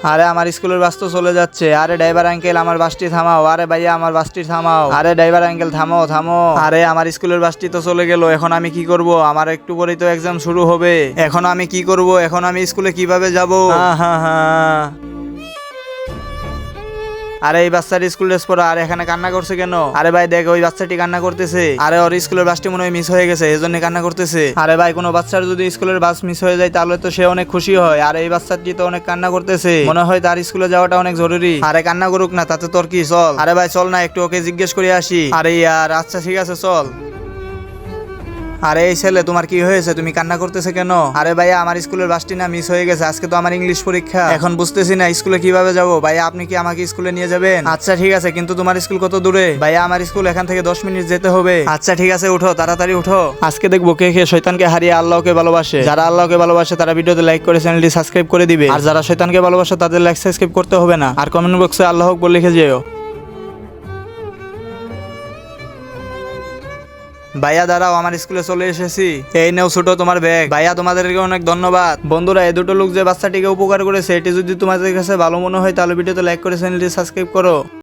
আরে আমার স্কুলের বাস তো চলে যাচ্ছে। আরে ড্রাইভার আঙ্কেল আমার বাসটি থামাও। আরে ভাইয়া আমার বাসটি থামাও। আরে ড্রাইভার আঙ্কেল থামো থামো। আরে আমার স্কুলের বাসটি তো চলে গেল, এখন আমি কি করব? আমার একটু পরেই তো এক্সাম শুরু হবে। এখন আমি কি করব? এখন আমি স্কুলে কিভাবে যাব? হা হা হা। আরে এই বাচ্চার স্কুল ড্রেস পরা আর এখানে কান্না করছে কেন? আরে ভাই দেখ ওই বাচ্চাটি কান্না করতেছে। আরে ওর স্কুলের বাসটি মনে হয় মিস হয়ে গেছে, এজন্য কান্না করতেছে। আরে ভাই কোনো বাচ্চার যদি স্কুলের বাস মিস হয়ে যায় তাহলে তো সে অনেক খুশি হয়। আর এই বাচ্চাটি তো অনেক কান্না করতেছে, মনে হয় তার স্কুলে যাওয়াটা অনেক জরুরি। আরে কান্না করুক না, তাতে তোর কি? চল আরে ভাই চল না, একটু ওকে জিজ্ঞেস করে আসি। আরে ইয়ার আচ্ছা ঠিক আছে চল। আরে এই ছেলে তোমার কি হয়েছে? তুমি কান্না করতেছে কেন? আরে ভাইয়া আমার স্কুলের বাসটি না মিস হয়ে গেছে, আজকে তো আমার ইংলিশ পরীক্ষা, এখন বুঝতেছি না স্কুলে কিভাবে যাব। ভাইয়া আপনি কি আমাকে স্কুলে নিয়ে যাবেন? আচ্ছা ঠিক আছে, কিন্তু তোমার স্কুল কত দূরে? ভাইয়া আমার স্কুল এখান থেকে 10 মিনিট যেতে হবে। আচ্ছা ঠিক আছে উঠো, তাড়াতাড়ি উঠো। আজকে দেখবো কে কে শয়তানকে হারিয়ে আল্লাহকে ভালোবাসে। যারা আল্লাহকে ভালোবাসে তারা ভিডিওতে লাইক করে চ্যানেলটি সাবস্ক্রাইব করে দিবে, আর যারা শয়তানকে ভালোবাসে তাদের লাইক সাবস্ক্রাইব করতে হবে না। আর কমেন্ট বক্সে আল্লাহ আকবার লিখে যেও। ভাইয়া দাঁড়াও, আমার স্কুলে চলে এসেছি। এই নেও ছোট তোমার ব্যাগ। ভাইয়া তোমাদেরকে অনেক ধন্যবাদ। বন্ধুরা এই দুটো লোক যে বাচ্চাটিকে উপকার করেছে এটি যদি তোমাদের কাছে ভালো মনে হয় তাহলে ভিডিওতে লাইক করে চ্যানেলটি সাবস্ক্রাইব করো।